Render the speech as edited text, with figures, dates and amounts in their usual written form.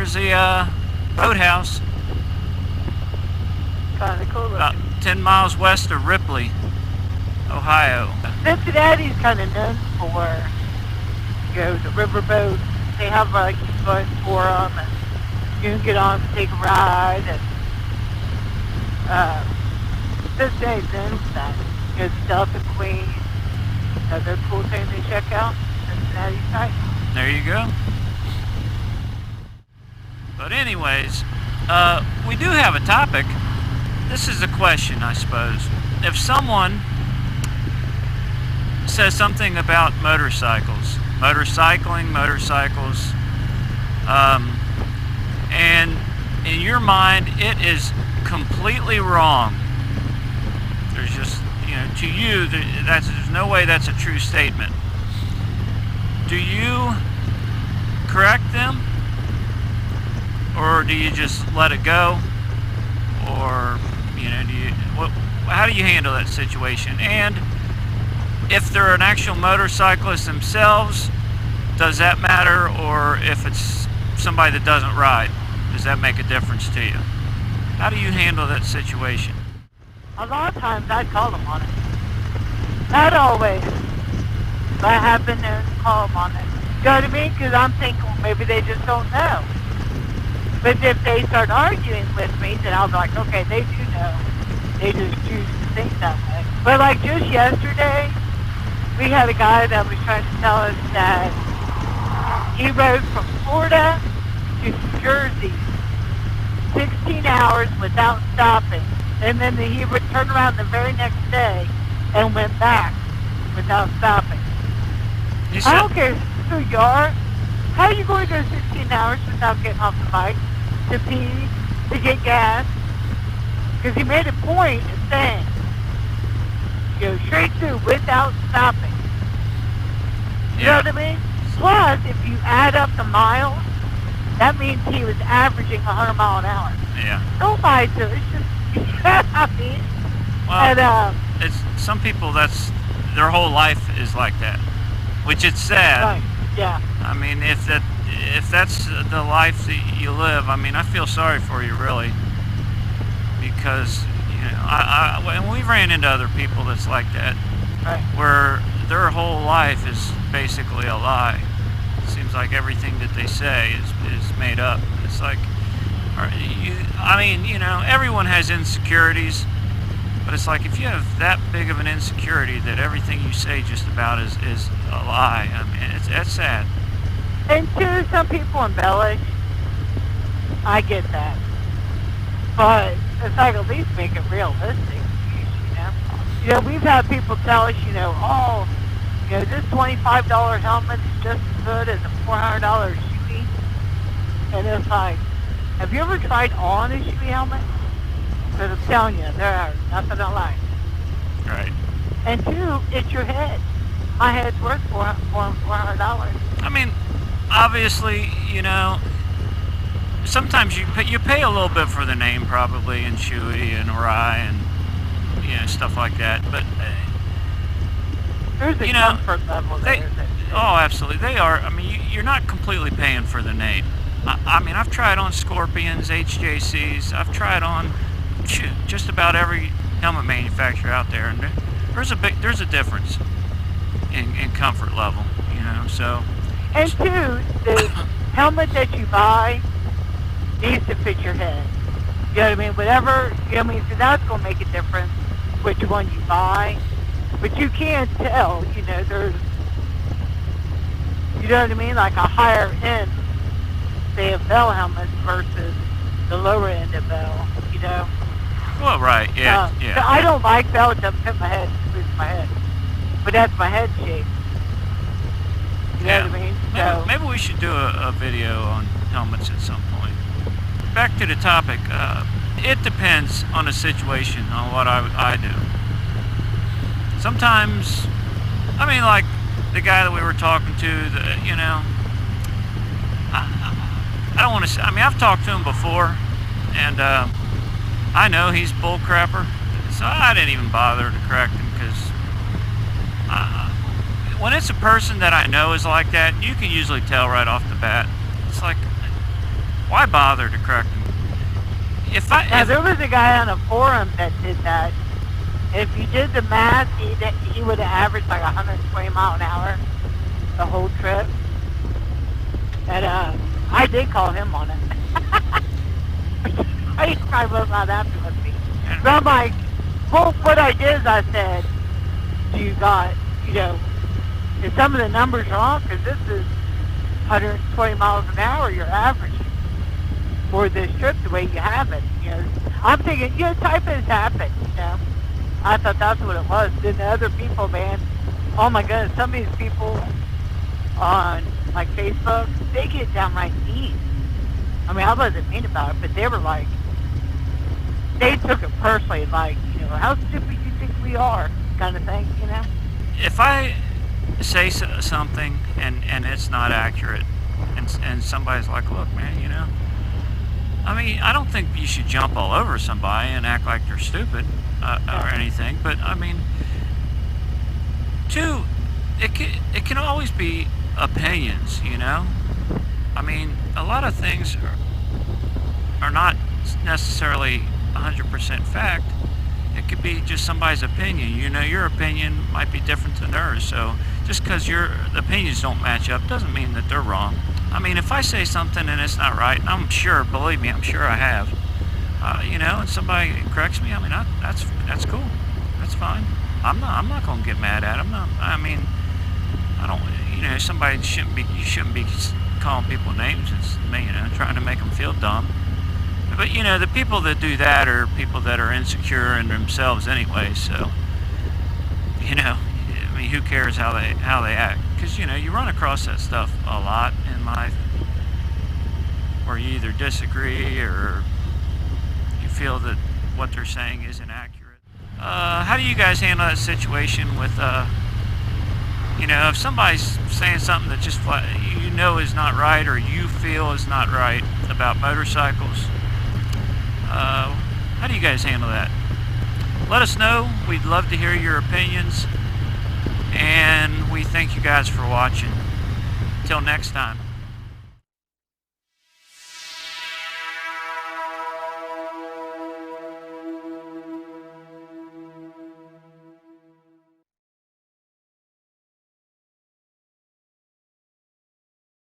there's the boathouse. Kind of cool. About 10 miles west of Ripley, Ohio. Cincinnati's kind of known for, you know, the riverboat. They have like boats for them, and you can get on and take a ride. And Cincinnati's known for that. You know, the Delta Queen. Another cool thing to check out. Cincinnati site. There you go. But anyways, we do have a topic. This is a question, I suppose. If someone says something about motorcycles, motorcycles, and in your mind it is completely wrong. There's just, you know, to you, there's no way that's a true statement. Do you correct them? Or do you just let it go? Or, you know, how do you handle that situation? And if they're an actual motorcyclist themselves, does that matter? Or if it's somebody that doesn't ride, does that make a difference to you? How do you handle that situation? A lot of times I'd call them on it. Not always. But I have been there to call them on it. You know what I mean? Because I'm thinking, well, maybe they just don't know. But if they start arguing with me, then I'll be like, okay, they do know. They just choose to think that way. But like just yesterday, we had a guy that was trying to tell us that he rode from Florida to Jersey 16 hours without stopping. And then he would turn around the very next day and went back without stopping. I don't care who you are. How are you going to go 16 hours without getting off the bike to pee, to get gas? Because he made a point of saying, go straight through without stopping. You know what I mean? Plus, if you add up the miles, that means he was averaging 100 miles an hour. Yeah. Nobody does. It's just, you know what I mean? Well, and, it's some people, that's their whole life is like that, which is sad. Right. Yeah. I mean, if that's the life that you live, I mean, I feel sorry for you, really, because, you know, and we've ran into other people that's like that, Right. where their whole life is basically a lie. It seems like everything that they say is made up. It's like, I mean, you know, everyone has insecurities, but it's like if you have that big of an insecurity that everything you say just about is a lie, I mean, that's sad. And two, some people embellish. I get that. But it's like at least make it realistic, you know? You know, we've had people tell us, you know, oh, you know, this $25 helmet is just as good as a $400 Shoei. And it's like, have you ever tried on a Shoei helmet? Because I'm telling you, there are nothing alike. Right. And two, it's your head. My head's worth $400. I mean, obviously, you know, sometimes you pay a little bit for the name, probably, in Shoei and Rai and, you know, stuff like that. But there's a comfort level there. Oh, absolutely, they are. I mean, you're not completely paying for the name. I mean, I've tried on Scorpions, HJCs. I've tried on just about every helmet manufacturer out there, and there's a difference in comfort level, you know. So. And two, the helmet that you buy needs to fit your head. You know what I mean? Whatever, you know what I mean? So that's going to make a difference which one you buy. But you can't tell, you know, there's, you know what I mean? Like a higher end, say, of Bell helmets versus the lower end of Bell, you know? Well, right, yeah, yeah. So I don't like Bell, it doesn't fit my head, it fits my head. But that's my head shape. You know what I mean? So, maybe we should do a video on helmets at some point. Back to the topic. It depends on the situation, on what I do. Sometimes, I mean, like the guy that we were talking to, you know, I don't want to say, I mean, I've talked to him before, and I know he's bull crapper, so I didn't even bother to correct him, because when it's a person that I know is like that, you can usually tell right off the bat. It's like, Why bother to correct them? Now, there was a guy on a forum that did that. If you did the math, he would have averaged like 120 mile an hour the whole trip. And I did call him on it. I was not happy with me. So I'm like, well, what I did is I said, you got, is some of the numbers wrong? Because this is 120 miles an hour you're averaging for this trip the way you have it. I'm thinking, type has happened, I thought that's what it was. Then the other people, man, oh my goodness, some of these people on like Facebook, they get downright mean. I mean, I wasn't mean about it, but they were like, they took it personally, like, how stupid you think we are, kind of thing, If I say something and it's not accurate, and somebody's like, look, man, I mean, I don't think you should jump all over somebody and act like they're stupid or anything, but I mean, two, it can always be opinions, I mean, a lot of things are not necessarily 100% fact. It could be just somebody's opinion. Your opinion might be different than theirs, so just because your opinions don't match up doesn't mean that they're wrong. I mean, if I say something and it's not right, and I'm sure, believe me, I'm sure I have, and somebody corrects me, I mean, that's cool. That's fine. I'm not going to get mad at them. I don't, somebody you shouldn't be calling people names and, trying to make them feel dumb. But, the people that do that are people that are insecure in themselves anyway, so, I mean, who cares how they act? Because, you run across that stuff a lot in life where you either disagree or you feel that what they're saying isn't accurate. How do you guys handle that situation with, if somebody's saying something that just is not right or you feel is not right about motorcycles? How do you guys handle that? Let us know. We'd love to hear your opinions. And we thank you guys for watching. Till next time.